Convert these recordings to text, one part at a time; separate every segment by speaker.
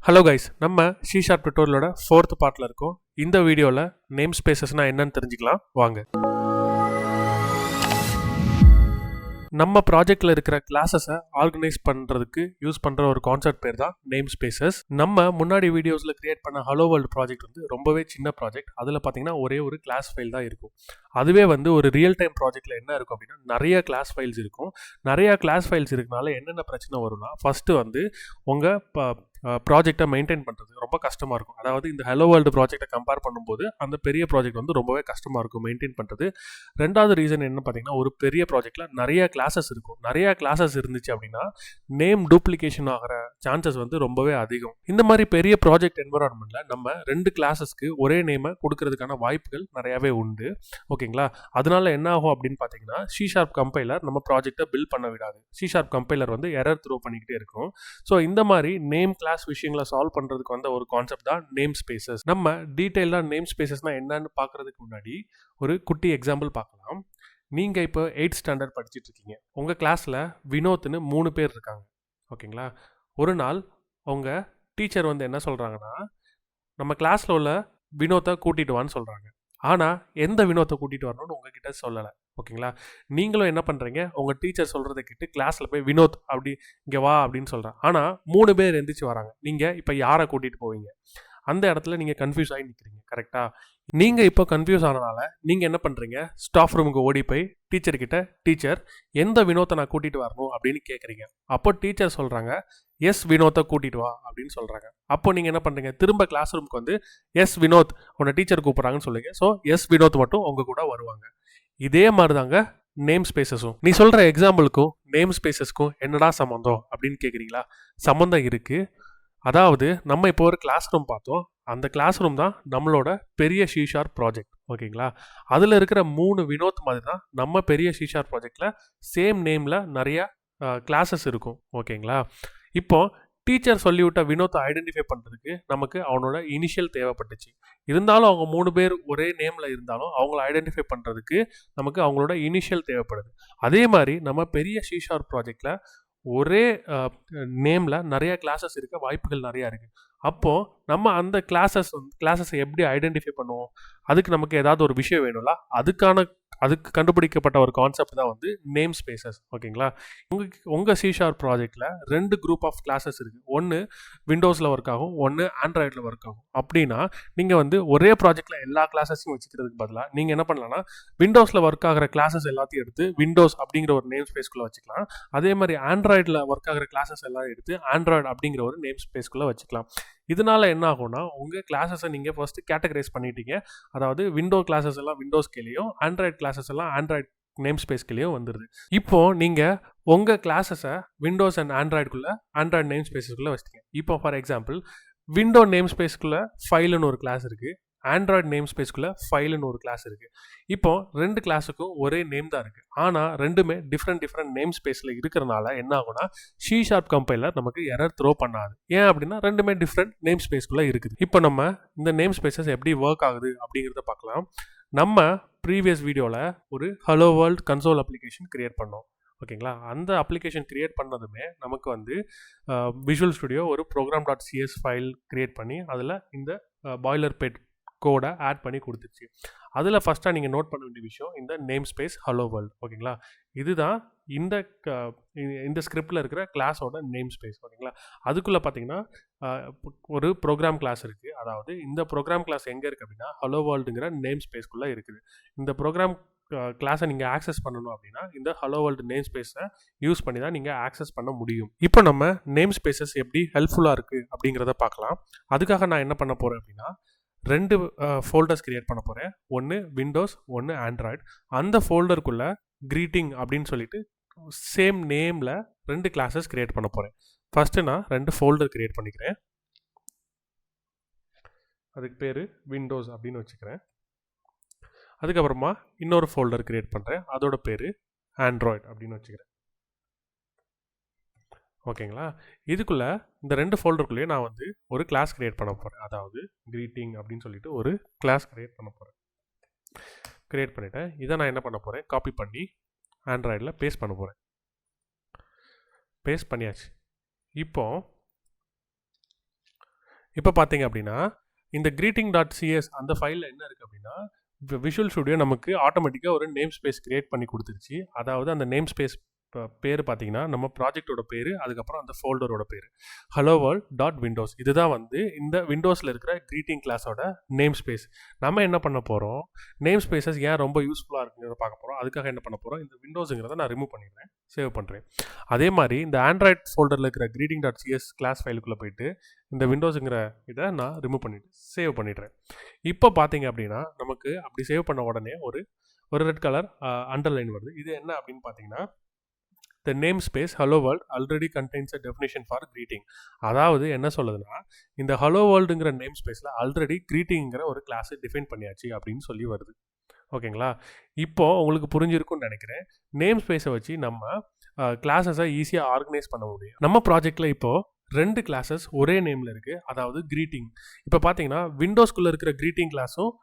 Speaker 1: Hello guys, நம்ம C Sharp tutorialோட 4th partல இருக்கோம். இந்த வீடியோல namespacesனா என்னன்னு தெரிஞ்சுக்கலாம் வாங்க. நம்ம ப்ராஜெக்ட்ல இருக்கிற கிளாஸஸை ஆர்கனைஸ் பண்றதுக்கு யூஸ் பண்ற ஒரு கான்செப்ட் பேர் தான் நேம்ஸ்பேசஸ். நம்ம முன்னாடி வீடியோஸ்ல கிரியேட் பண்ண ஹலோ வேர்ல்ட் ப்ராஜெக்ட் வந்து ரொம்பவே சின்ன ப்ராஜெக்ட். அதுல பாத்தீங்கன்னா ஒரே ஒரு கிளாஸ் ஃபைல் தான் இருக்கும். அதுவே வந்து ஒரு ரியல் டைம் ப்ராஜெக்ட்ல என்ன இருக்கும் அப்படின்னா நிறைய கிளாஸ் ஃபைல்ஸ் இருக்கும். நிறைய கிளாஸ் ஃபைல்ஸ் இருக்கனால என்னென்ன பிரச்சனை வரும்னா ஃபர்ஸ்ட் வந்து உங்க ப்ராஜெக்டை மெயின்டைன் பண்ணுறது ரொம்ப கஷ்டமாக இருக்கும். அதாவது இந்த ஹலோ வேர்ல்டு ப்ராஜெக்டை கம்பேர் பண்ணும்போது அந்த பெரிய ப்ராஜெக்ட் வந்து ரொம்பவே கஷ்டமாக இருக்கும் மெயின்டைன் பண்ணுறது. ரெண்டாவது ரீசன் என்ன பார்த்தீங்கன்னா ஒரு பெரிய ப்ராஜெக்டில் நிறைய கிளாஸஸ் இருக்கும். நிறைய கிளாஸஸ் இருந்துச்சு அப்படின்னா நேம் டூப்ளிகேஷன் ஆகிற சான்சஸ் வந்து ரொம்பவே அதிகம். இந்த மாதிரி பெரிய ப்ராஜெக்ட் என்வரான்மெண்ட்டில் நம்ம 2 கிளாஸஸ்க்கு ஒரே நேமை கொடுக்கறதுக்கான வாய்ப்புகள் நிறையாவே உண்டு. ஓகேங்களா? அதனால என்ன ஆகும் அப்படின்னு பார்த்தீங்கன்னா C Sharp கம்பைலர் நம்ம ப்ராஜெக்டை பில்ட் பண்ண விடாது. C Sharp கம்பைலர் வந்து எரர் த்ரோ பண்ணிக்கிட்டே இருக்கும். ஸோ இந்த மாதிரி நேம் கிளாஸ் விஷயங்களை சால்வ் பண்றதுக்கு வந்த ஒரு கான்செப்ட் தான் நேம் ஸ்பேசஸ். நம்ம டீடைலா நேம் ஸ்பேசஸ்னா என்னன்னு பார்க்கறதுக்கு முன்னாடி ஒரு குட்டி எக்ஸாம்பிள் பார்க்கலாம். நீங்க இப்போ 8th ஸ்டாண்டர்ட் படிச்சுட்டு இருக்கீங்க. உங்க கிளாஸ்ல வினோத்னு 3 பேர் இருக்காங்க. ஓகேங்களா? ஒரு நாள் உங்க டீச்சர் வந்து என்ன சொல்றாங்கன்னா நம்ம கிளாஸ்ல உள்ள வினோத்தை கூட்டிட்டு வான்னு சொல்றாங்க. ஆனா எந்த வினோத்தை கூட்டிட்டு வரணும்னு உங்ககிட்ட சொல்லலை. ஓகேங்களா? நீங்களும் என்ன பண்றீங்க, உங்க டீச்சர் சொல்றதை கேட்டு கிளாஸ்ல போய் வினோத் அப்படி இங்க வா அப்படின்னு சொல்றேன். ஆனா 3 பேர் எந்திரிச்சு வராங்க. நீங்க இப்ப யாரை கூட்டிட்டு போவீங்க? அந்த இடத்துல நீங்க கன்ஃபியூஸ் ஆகி நிக்கிறீங்க. கரெக்டா? நீங்க இப்போ கன்ஃபியூஸ் ஆனனால நீங்க என்ன பண்றீங்க, ஸ்டாஃப் ரூமுக்கு ஓடி போய் டீச்சர் கிட்ட டீச்சர் எந்த வினோத்தை நான் கூட்டிட்டு வரணும் அப்படின்னு கேட்குறீங்க. அப்போ டீச்சர் சொல்றாங்க எஸ் வினோத்தை கூட்டிட்டு வா அப்படின்னு சொல்றாங்க. அப்போ நீங்க என்ன பண்றீங்க, திரும்ப கிளாஸ் ரூமுக்கு வந்து எஸ் வினோத் உன்னை டீச்சர் கூப்பிடுறாங்கன்னு சொல்லுங்க. ஸோ எஸ் வினோத் மட்டும் உங்க கூட வருவாங்க. இதே மாதிரி தாங்க நேம் ஸ்பேசஸும். நீ சொல்ற எக்ஸாம்பிளுக்கும் நேம் ஸ்பேசஸ்க்கும் என்னடா சம்மந்தம் அப்படின்னு கேட்குறீங்களா? சம்மந்தம் இருக்கு. அதாவது நம்ம இப்போ ஒரு கிளாஸ் ரூம் பார்த்தோம். அந்த கிளாஸ் ரூம் தான் நம்மளோட பெரிய C Sharp ப்ராஜெக்ட். ஓகேங்களா? அதில் இருக்கிற 3 வினோத் மாதிரி தான் நம்ம பெரிய C Sharp ப்ராஜெக்டில் சேம் நேமில் நிறைய கிளாஸஸ் இருக்கும். ஓகேங்களா? இப்போ டீச்சர் சொல்லிவிட்ட வினோத்தை ஐடென்டிஃபை பண்ணுறதுக்கு நமக்கு அவனோட இனிஷியல் தேவைப்பட்டுச்சு. இருந்தாலும் அவங்க 3 பேர் ஒரே நேமில் இருந்தாலும் அவங்கள ஐடென்டிஃபை பண்ணுறதுக்கு நமக்கு அவங்களோட இனிஷியல் தேவைப்படுது. அதே மாதிரி நம்ம பெரிய C Sharp ப்ராஜெக்டில் ஒரே நேமில் நிறைய கிளாஸஸ் இருக்க வாய்ப்புகள் நிறையா இருக்குது. அப்போது நம்ம அந்த கிளாஸஸை எப்படி ஐடென்டிஃபை பண்ணுவோம்? அதுக்கு நமக்கு ஏதாவது ஒரு விஷயம் வேணும்ல, அதுக்கு கண்டுபிடிக்கப்பட்ட ஒரு கான்செப்ட் தான் வந்து நேம் ஸ்பேசஸ். ஓகேங்களா? உங்கள் C Sharp ப்ராஜெக்டில் 2 குரூப் ஆஃப் கிளாஸஸ் இருக்குது. ஒன்று விண்டோஸில் ஒர்க் ஆகும், ஒன்று ஆண்ட்ராய்டில் ஒர்க் ஆகும். அப்படின்னா நீங்கள் வந்து ஒரே ப்ராஜெக்டில் எல்லா கிளாஸஸையும் வச்சுக்கிறதுக்கு பதிலாக நீங்கள் என்ன பண்ணலாம்னா விண்டோஸில் ஒர்க் ஆகிற கிளாஸஸ் எல்லாத்தையும் எடுத்து விண்டோஸ் அப்படிங்கிற ஒரு நேம் ஸ்பேஸ்க்குள்ளே வச்சுக்கலாம். அதே மாதிரி ஆண்ட்ராய்டில் ஒர்க் ஆகிற கிளாஸஸ் எல்லாம் எடுத்து ஆண்ட்ராய்டு அப்படிங்கிற ஒரு நேம் ஸ்பேஸ்க்குள்ளே வச்சுக்கலாம். இதனால என்ன ஆகும்னா உங்கள் கிளாஸஸை நீங்கள் ஃபர்ஸ்ட் கேட்டகரைஸ் பண்ணிட்டீங்க. அதாவது விண்டோ கிளாஸஸ் எல்லாம் விண்டோஸ் கீழேயும் ஆண்ட்ராய்டு கிளாஸஸ் எல்லாம் ஆண்ட்ராய்டு நேம் ஸ்பேஸ்க்குள்ளேயும் வந்துடுது. இப்போ நீங்கள் உங்கள் கிளாஸஸை விண்டோஸ் அண்ட் ஆண்ட்ராய்டு நேம் ஸ்பேஸஸ்க்குள்ளே வச்சிட்டீங்க. இப்போ ஃபார் எக்ஸாம்பிள் விண்டோ நேம் ஸ்பேஸ்க்குள்ளே ஃபைலுன்னு ஒரு கிளாஸ் இருக்குது, ஆண்ட்ராய்டு நேம் ஸ்பேஸ்க்குள்ளே ஃபைலுன்னு ஒரு கிளாஸ் இருக்குது. இப்போ 2 கிளாஸுக்கும் ஒரே நேம் தான் இருக்குது. ஆனால் ரெண்டுமே டிஃப்ரெண்ட் நேம் ஸ்பேஸில் இருக்கிறனால என்ன ஆகும்னா C Sharp கம்பைலர் நமக்கு எரர் த்ரோ பண்ணாது. ஏன் அப்படின்னா ரெண்டுமே டிஃப்ரெண்ட் நேம் ஸ்பேஸ்க்குள்ளே இருக்குது. இப்போ நம்ம இந்த நேம் ஸ்பேசஸ் எப்படி ஒர்க் ஆகுது அப்படிங்கிறத பார்க்கலாம். நம்ம ப்ரீவியஸ் வீடியோவில் ஒரு hello world console application create பண்ணோம். ஓகேங்களா? அந்த அப்ளிகேஷன் கிரியேட் பண்ணதுமே நமக்கு வந்து விஷுவல் ஸ்டுடியோ ஒரு program.cs ஃபைல் கிரியேட் பண்ணி அதில் இந்த பாய்லர் பெட் கோடை ஆட் பண்ணி கொடுத்துருச்சு. அதில் ஃபஸ்ட்டாக நீங்கள் நோட் பண்ண வேண்டிய விஷயம் இந்த நேம் ஸ்பேஸ் ஹலோ வேர்ல்ட். ஓகேங்களா? இதுதான் இந்த ஸ்கிரிப்டில் இருக்கிற கிளாஸோட நேம் ஸ்பேஸ். ஓகேங்களா? அதுக்குள்ளே பார்த்தீங்கன்னா ஒரு ப்ரோக்ராம் கிளாஸ் இருக்குது. அதாவது இந்த ப்ரோக்ராம் கிளாஸ் எங்கே இருக்குது அப்படின்னா ஹலோ வேர்ல்டுங்கிற நேம் ஸ்பேஸ்க்குள்ளே இருக்குது. இந்த ப்ரோக்ராம் கிளாஸை நீங்கள் ஆக்சஸ் பண்ணணும் அப்படின்னா இந்த ஹலோ வேர்ல்டு நேம் ஸ்பேஸை யூஸ் பண்ணி தான் நீங்கள் ஆக்சஸ் பண்ண முடியும். இப்போ நம்ம நேம் ஸ்பேசஸ் எப்படி ஹெல்ப்ஃபுல்லாக இருக்குது அப்படிங்கிறத பார்க்கலாம். அதுக்காக நான் என்ன பண்ண போகிறேன் அப்படின்னா 2 ஃபோல்டர்ஸ் கிரியேட் பண்ண போகிறேன். ஒன்று விண்டோஸ், ஒன்று ஆண்ட்ராய்டு. அந்த ஃபோல்டருக்குள்ளே greeting அப்படின்னு சொல்லிட்டு சேம் நேமில் 2 கிளாஸஸ் கிரியேட் பண்ண போகிறேன். ஃபஸ்ட்டு நான் 2 ஃபோல்டர் கிரியேட் பண்ணிக்கிறேன். அதுக்கு பேர் விண்டோஸ் அப்படின்னு வச்சுக்கிறேன். அதுக்கப்புறமா இன்னொரு ஃபோல்டர் கிரியேட் பண்ணுறேன். அதோட பேர் ஆண்ட்ராய்டு அப்படின்னு வச்சுக்கிறேன். ஓகேங்களா? இதுக்குள்ளே இந்த 2 ஃபோல்டருக்குள்ளேயே நான் வந்து ஒரு கிளாஸ் கிரியேட் பண்ண போகிறேன். அதாவது greeting அப்படின்னு சொல்லிட்டு ஒரு கிளாஸ் கிரியேட் பண்ண போகிறேன். கிரியேட் பண்ணிவிட்டேன். இதை நான் என்ன பண்ண போகிறேன், காப்பி பண்ணி ஆண்ட்ராய்டில் பேஸ்ட் பண்ண போகிறேன். பேஸ்ட் பண்ணியாச்சு. இப்போ இப்போ பார்த்தீங்க அப்படின்னா இந்த greeting.cs அந்த ஃபைலில் என்ன இருக்குது அப்படின்னா இப்போ விஷுவல் ஸ்டுடியோ நமக்கு ஆட்டோமேட்டிக்காக ஒரு நேம் ஸ்பேஸ் கிரியேட் பண்ணி கொடுத்துருச்சு. அதாவது அந்த நேம் ஸ்பேஸ் பேர் பார்த்தீங்கன்னா நம்ம ப்ராஜெக்டோட பேர், அதுக்கப்புறம் அந்த ஃபோல்டரோட பேர் hello world டாட் விண்டோஸ். இதுதான் வந்து இந்த விண்டோஸில் இருக்கிற greeting கிளாஸோட நேம் ஸ்பேஸ். நம்ம என்ன பண்ண போகிறோம், நேம் ஸ்பேசஸ் ஏன் ரொம்ப யூஸ்ஃபுல்லாக இருக்குங்கிறத பார்க்க போகிறோம். அதுக்காக என்ன பண்ண போகிறோம், இந்த விண்டோஸுங்கிறத நான் ரிமூவ் பண்ணிடுறேன், சேவ் பண்ணுறேன். அதே மாதிரி இந்த ஆண்ட்ராய்ட் ஃபோல்டரில் இருக்கிற greeting.cs கிளாஸ் ஃபைலுக்குள்ளே போயிட்டு இந்த விண்டோஸுங்கிற இதை நான் ரிமூவ் பண்ணிவிட்டு சேவ் பண்ணிடுறேன். இப்போ பார்த்தீங்க அப்படின்னா நமக்கு அப்படி சேவ் பண்ண உடனே ஒரு ரெட் கலர் அண்டர்லைன் வருது. இது என்ன அப்படின்னு பார்த்தீங்கன்னா the namespace hello world already contains a definition for greeting. அதாவது என்ன சொல்லுதுன்னா இந்த hello worldங்கிற நேம் ஸ்பேஸில் ஆல்ரெடி greetingங்கிற ஒரு கிளாஸை டிஃபைன் பண்ணியாச்சு அப்படின்னு சொல்லி வருது. ஓகேங்களா? இப்போ உங்களுக்கு புரிஞ்சிருக்கும்னு நினைக்கிறேன். நேம் ஸ்பேஸை வச்சு நம்ம கிளாஸஸை ஈஸியாக ஆர்கனைஸ் பண்ண முடியும். நம்ம ப்ராஜெக்டில் இப்போது 2 கிளாஸஸ் ஒரே நேமில் இருக்குது, அதாவது greeting. இப்போ பார்த்தீங்கன்னா விண்டோஸ்குள்ளே இருக்கிற greeting கிளாஸும்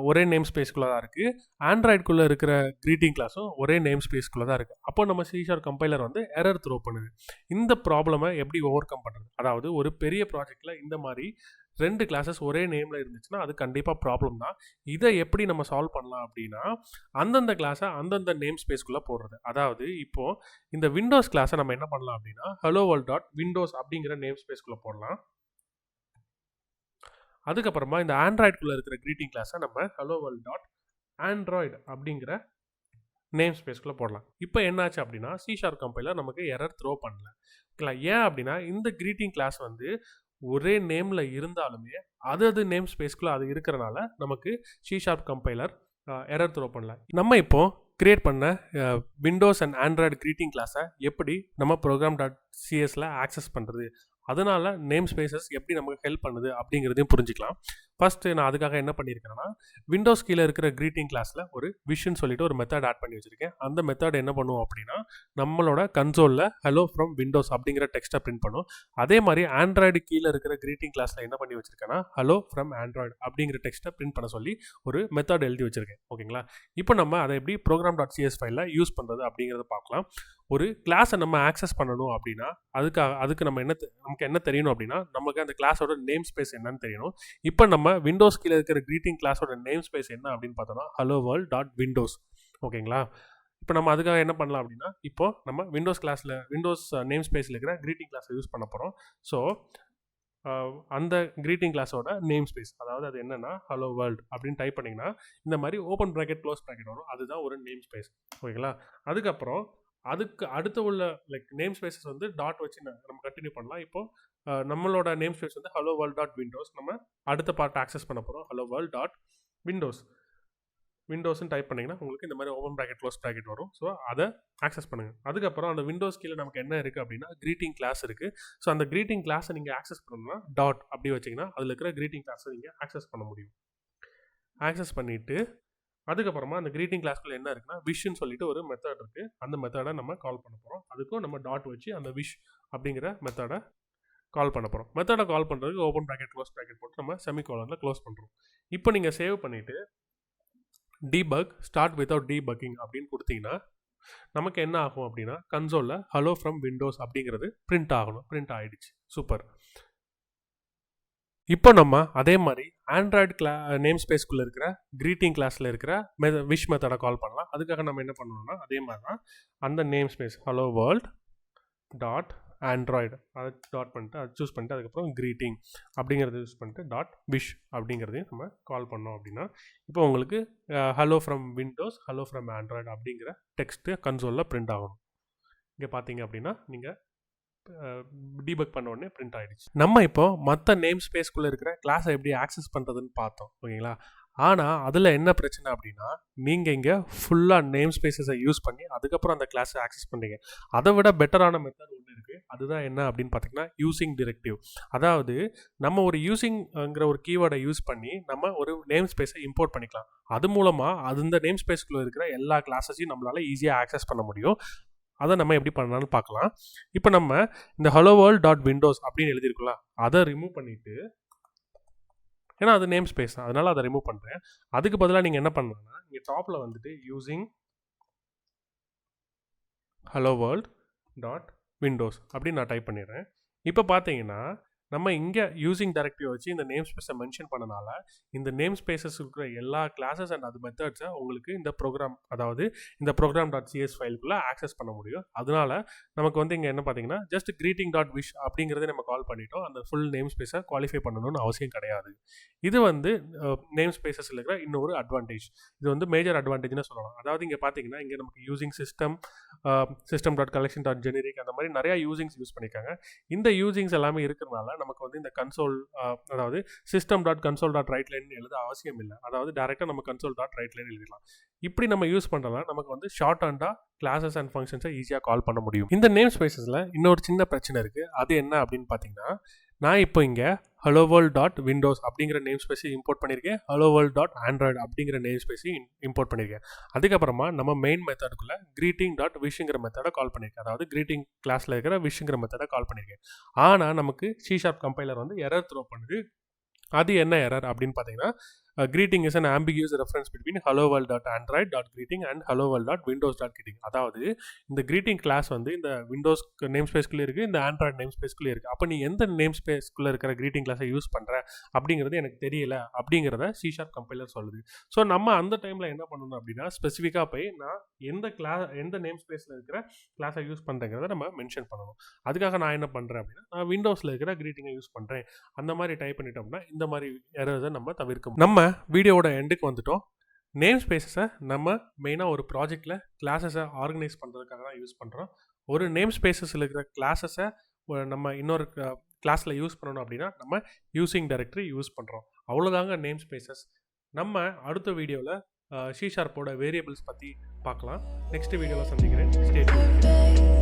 Speaker 1: ஒரே நேம் ஸ்பேஸ்க்குள்ளே தான் இருக்குது, ஆண்ட்ராய்டுக்குள்ளே இருக்கிற greeting கிளாஸும் ஒரே நேம் ஸ்பேஸ்க்குள்ளே தான் இருக்குது. அப்போ நம்ம C# கம்பைலர் வந்து எரர் த்ரோ பண்ணுது. இந்த ப்ராப்ளமை எப்படி ஓவர் கம் பண்ணுறது, அதாவது ஒரு பெரிய ப்ராஜெக்டில் இந்த மாதிரி 2 கிளாஸஸ் ஒரே நேமில் இருந்துச்சுன்னா அது கண்டிப்பாக ப்ராப்ளம் தான். இதை எப்படி நம்ம சால்வ் பண்ணலாம் அப்படின்னா அந்தந்த கிளாஸை அந்தந்த நேம் ஸ்பேஸ்க்குள்ளே போடுறது. அதாவது இப்போது இந்த விண்டோஸ் கிளாஸை நம்ம என்ன பண்ணலாம் அப்படின்னா hello world டாட் விண்டோஸ் அப்படிங்கிற நேம் ஸ்பேஸ்க்குள்ளே போடலாம். அதுக்கப்புறமா இந்த ஆண்ட்ராய்டுக்குள்ளே இருக்கிற greeting கிளாஸை நம்ம hello world டாட் ஆண்ட்ராய்டு அப்படிங்கிற நேம் ஸ்பேஸ்க்குள்ளே போடலாம். இப்போ என்னாச்சு அப்படின்னா C# கம்பைலர் நமக்கு எரர் த்ரோ பண்ணல. ஓகேங்களா? ஏன் அப்படின்னா இந்த greeting கிளாஸ் வந்து ஒரே நேமில் இருந்தாலுமே அது நேம் ஸ்பேஸ்க்குள்ளே அது இருக்கிறனால நமக்கு C# கம்பைலர் எரர் த்ரோ பண்ணல. நம்ம இப்போது கிரியேட் பண்ண விண்டோஸ் அண்ட் ஆண்ட்ராய்டு greeting கிளாஸை எப்படி நம்ம program.csல ஆக்சஸ் பண்ணுறது, அதனால் நேம் ஸ்பேசஸ் எப்படி நமக்கு ஹெல்ப் பண்ணுது அப்படிங்கிறதையும் புரிஞ்சிக்கலாம். ஃபஸ்ட்டு நான் அதுக்காக என்ன பண்ணியிருக்கேன்னா விண்டோஸ் கீழே இருக்கிற greeting கிளாஸில் ஒரு விஷன்னு சொல்லிட்டு ஒரு மெத்தட் ஆட் பண்ணி வச்சுருக்கேன். அந்த மெத்தட் என்ன பண்ணுவோம் அப்படின்னா நம்மளோட கன்சோலில் hello from windows அப்படிங்கிற டெக்ஸ்ட்டை பிரிண்ட் பண்ணும். அதே மாதிரி ஆண்ட்ராய்டு கீழே இருக்கிற greeting கிளாஸில் என்ன பண்ணி வச்சுருக்கேன்னா hello from android அப்படிங்கிற டெக்ஸ்ட்டை பிரிண்ட் பண்ண சொல்லி ஒரு மெத்தட் எழுதி வச்சுருக்கேன். ஓகேங்களா? இப்போ நம்ம அதை எப்படி program.cs ஃபைலில் யூஸ் பண்ணுறது அப்படிங்கிறத பார்க்கலாம். ஒரு கிளாஸை நம்ம ஆக்சஸ் பண்ணணும் அப்படின்னா அதுக்கு நமக்கு என்ன தெரியணும் அப்படின்னா நமக்கு அந்த கிளாஸோட நேம் ஸ்பேஸ் என்னன்னு தெரியணும். இப்போ நம்ம விண்டோஸ் கீழே இருக்கிற greeting கிளாஸோட நேம் ஸ்பேஸ் என்ன அப்படின்னு பார்த்தோம்னா hello world டாட் விண்டோஸ். ஓகேங்களா? இப்போ நம்ம அதுக்காக என்ன பண்ணலாம் அப்படின்னா இப்போ நம்ம விண்டோஸ் நேம் ஸ்பேஸில் இருக்கிற greeting கிளாஸை யூஸ் பண்ண போகிறோம். ஸோ அந்த greeting கிளாஸோட நேம் ஸ்பேஸ், அதாவது அது என்னன்னா hello world அப்படின்னு டைப் பண்ணிங்கன்னா இந்த மாதிரி ஓப்பன் ப்ராக்கெட் க்ளோஸ் ப்ராக்கெட் வரும். அதுதான் ஒரு நேம் ஸ்பேஸ். ஓகேங்களா? அதுக்கப்புறம் அதுக்கு அடுத்து உள்ள நேம் ஸ்பேசஸ் வந்து டாட் வச்சு நம்ம கண்டினியூ பண்ணலாம். இப்போது நம்மளோட நேம் ஸ்பேஸ் வந்து hello world டாட் விண்டோஸ். நம்ம அடுத்த பார்ட் ஆக்சஸ் பண்ண போகிறோம் hello world டாட் விண்டோஸ்ன்னு டைப் பண்ணிங்கன்னா உங்களுக்கு இந்த மாதிரி ஓப்பன் ப்ராக்கெட் க்ளோஸ் ப்ராக்கெட் வரும். ஸோ அதை ஆக்சஸ் பண்ணுங்கள். அதுக்கப்புறம் அந்த விண்டோஸ் கீழே நமக்கு என்ன இருக்குது அப்படின்னா greeting கிளாஸ் இருக்குது. ஸோ அந்த greeting கிளாஸை நீங்கள் ஆக்சஸ் பண்ணணும்னா டாட் அப்படி வச்சிங்கன்னா அதில் இருக்கிற greeting கிளாஸை நீங்கள் ஆக்சஸ் பண்ண முடியும். ஆக்சஸ் பண்ணிவிட்டு அதுக்கப்புறமா அந்த greeting கிளாஸ்க்குள்ள என்ன இருக்குன்னா விஷன்னு சொல்லிட்டு ஒரு மெத்தட் இருக்குது. அந்த மெத்தடை நம்ம கால் பண்ண போகிறோம். அதுக்கும் நம்ம டாட் வச்சு அந்த விஷ் அப்படிங்கிற மெத்தடை கால் பண்ண போகிறோம். மெத்தடை கால் பண்ணுறதுக்கு ஓப்பன் ப்ராக்கெட் க்ளோஸ் ப்ராக்கெட் போட்டு நம்ம செமிகோலனில் க்ளோஸ் பண்ணுறோம். இப்போ நீங்கள் சேவ் பண்ணிவிட்டு டீபக் ஸ்டார்ட் வித்தவுட் டீபக்கிங் அப்படின்னு கொடுத்தீங்கன்னா நமக்கு என்ன ஆகும் அப்படின்னா கன்சோலில் hello from windows அப்படிங்கிறது பிரிண்ட் ஆகிடுச்சு. சூப்பர். இப்போ நம்ம அதே மாதிரி ஆண்ட்ராய்டு நேம் ஸ்பேஸ்க்குள்ளே இருக்கிற greeting கிளாஸில் இருக்கிற விஷ் மெத்தடை கால் பண்ணலாம். அதுக்காக நம்ம என்ன பண்ணணும்னா அதே மாதிரி தான் அந்த name space hello world dot Android அதை டாட் பண்ணிட்டு அதை சூஸ் பண்ணிட்டு அதுக்கப்புறம் greeting அப்படிங்கிறத யூஸ் பண்ணிட்டு டாட் விஷ் அப்படிங்கிறதையும் நம்ம கால் பண்ணோம் அப்படின்னா இப்போ உங்களுக்கு hello from windows hello from android அப்படிங்கிற டெக்ஸ்ட்டு கன்சோலில் பிரிண்ட் ஆகணும். இங்கே பார்த்தீங்க அப்படின்னா நீங்கள் டீபக் பண்ண உடனே பிரிண்ட் ஆகிடுச்சு. நம்ம இப்போ மற்ற நேம் ஸ்பேஸ்க்குள்ளே இருக்கிற கிளாஸை எப்படி ஆக்சஸ் பண்ணுறதுன்னு பார்த்தோம். ஓகேங்களா? ஆனால் அதில் என்ன பிரச்சனை அப்படின்னா நீங்கள் இங்கே ஃபுல்லாக நேம் ஸ்பேஸஸை யூஸ் பண்ணி அதுக்கப்புறம் அந்த கிளாஸை ஆக்சஸ் பண்ணுறீங்க. அதை விட பெட்டரான மெத்தட் ஒன்று இருக்குது. அதுதான் என்ன அப்படின்னு பார்த்தீங்கன்னா யூசிங் டிரெக்டிவ். அதாவது நம்ம ஒரு யூசிங்கிற ஒரு கீவேர்டை யூஸ் பண்ணி நம்ம ஒரு நேம் ஸ்பேஸை இம்போர்ட் பண்ணிக்கலாம். அது மூலமாக அந்த நேம் ஸ்பேஸ்க்குள்ளே இருக்கிற எல்லா கிளாஸஸையும் நம்மளால் ஈஸியாக ஆக்சஸ் பண்ண முடியும். அதை நம்ம எப்படி பண்ணலாம்னு பார்க்கலாம். இப்போ நம்ம இந்த hello world டாட் விண்டோஸ் அப்படின்னு எழுதியிருக்கலாம், அதை ரிமூவ் பண்ணிவிட்டு, ஏன்னா அது நேம் ஸ்பேஸ் தான் அதனால் அதை ரிமூவ் பண்ணுறேன். அதுக்கு பதிலாக நீங்கள் என்ன பண்ணலாம்னா இங்கே டாப்பில் வந்துட்டு using hello world dot Windows அப்படின்னு நான் டைப் பண்ணிடுறேன். இப்போ பார்த்தீங்கன்னா நம்ம இங்கே யூசிங் டைரக்டரி வச்சு இந்த நேம் ஸ்பேஸை மென்ஷன் பண்ணனால இந்த நேம் ஸ்பேசஸ் இருக்கிற எல்லா கிளாஸஸ் அண்ட் அது மெத்தட்ஸை உங்களுக்கு இந்த ப்ரோக்ராம், அதாவது இந்த program.cs ஃபைலுக்குள்ளே ஆக்சஸ் பண்ண முடியும். அதனால நமக்கு வந்து இங்கே என்ன பார்த்தீங்கன்னா ஜஸ்ட் greeting.wish அப்படிங்கிறத நம்ம கால் பண்ணிட்டோம். அந்த ஃபுல் நேம் ஸ்பேஸை குவாலிஃபை பண்ணணும்னு அவசியம் கிடையாது. இது வந்து நேம் ஸ்பேசஸில் இருக்கிற இன்னொரு அட்வான்டேஜ். இது வந்து மேஜர் அட்வான்டேஜ்னு சொல்லலாம். அதாவது இங்கே பார்த்தீங்கன்னா இங்கே நமக்கு யூசிங் system.collection.generic அந்த மாதிரி நிறையா யூசிங்ஸ் யூஸ் பண்ணியிருக்காங்க. இந்த யூசிங்ஸ் எல்லாமே இருக்கிறதுனால நமக்கு வந்து இந்த கன்சோல், அதாவது system.console.writeline எழுத அவசியம் இல்லை. அதாவது டேரெக்டாக நம்ம console.writeline எழுதிடலாம். இப்படி நம்ம யூஸ் பண்ணுறதுனால நமக்கு வந்து ஷார்ட் ஹேண்டாக கிளாஸஸ் அண்ட் ஃபங்க்ஷன்ஸை ஈஸியாக கால் பண்ண முடியும். இந்த நேம் ஸ்பேசஸில் இன்னொரு சின்ன பிரச்சனை இருக்குது. அது என்ன அப்படின்னு பார்த்தீங்கன்னா, நான் இப்போ இங்கே hello world.windows அப்படிங்கிற நேம் ஸ்பேஸை இம்போர்ட் பண்ணியிருக்கேன். hello world.android அப்படிங்கிற நேம் ஸ்பேஸையும் இம்போர்ட் பண்ணியிருக்கேன். அதுக்கப்புறமா நம்ம மெயின் மெத்தடுக்குள்ளே greeting.wishங்கிற மெத்தடை கால் பண்ணியிருக்கேன். அதாவது greeting கிளாஸில் இருக்கிற wishங்கிற மெத்தடை கால் பண்ணியிருக்கேன். ஆனால் நமக்கு C# கம்பைலர் வந்து எரர் த்ரோ பண்ணுது. அது என்ன எரர் அப்படின்னு பார்த்தீங்கன்னா, greeting is an ambiguous reference between hello world.android.greeting and hello world.windows.greeting. அதாவது இந்த greeting கிளாஸ் வந்து இந்த விண்டோஸ் நேம் ஸ்பேஸ்க்குள்ளே இருக்குது, இந்த ஆண்ட்ராய்டு நேம் ஸ்பேஸ்க்குள்ளே இருக்குது. அப்போ நீ எந்த நேம் ஸ்பேஸ்க்குள்ளே இருக்கிற greeting கிளாஸை யூஸ் பண்ணுற அப்படிங்கிறது எனக்கு தெரியல அப்படிங்கிறத C# கம்பைலர் சொல்லுது. ஸோ நம்ம அந்த டைமில் என்ன பண்ணணும் அப்படின்னா, ஸ்பெசிஃபிக்காக போய் நான் எந்த நேம் ஸ்பேஸில் இருக்கிற கிளாஸை யூஸ் பண்ணுறேங்கிறத நம்ம மென்ஷன் பண்ணணும். அதுக்காக நான் என்ன பண்ணுறேன் அப்படின்னா, நான் விண்டோஸில் இருக்கிற greeting-ஐ யூஸ் பண்ணுறேன் அந்த மாதிரி டைப் பண்ணிட்டோம்னா இந்த மாதிரி எரர்ஸை நம்ம தவிர்க்க முடியும். நம்ம வீடியோவோட எண்டுக்கு வந்துட்டோம். நேம் ஸ்பேஸஸை நம்ம மெயினாக ஒரு ப்ராஜெக்டில் கிளாஸஸை ஆர்கனைஸ் பண்ணுறதுக்காக தான் யூஸ் பண்ணுறோம். ஒரு நேம் ஸ்பேஸஸில் இருக்கிற கிளாஸஸை நம்ம இன்னொரு கிளாஸில் யூஸ் பண்ணணும் அப்படின்னா நம்ம யூசிங் டைரக்டரி யூஸ் பண்ணுறோம். அவ்வளோதாங்க நேம் ஸ்பேஸஸ். நம்ம அடுத்த வீடியோவில் C# வேரியபிள்ஸ் பற்றி பார்க்கலாம். நெக்ஸ்ட் வீடியோவில் சந்திக்கிறேன். Stay tuned.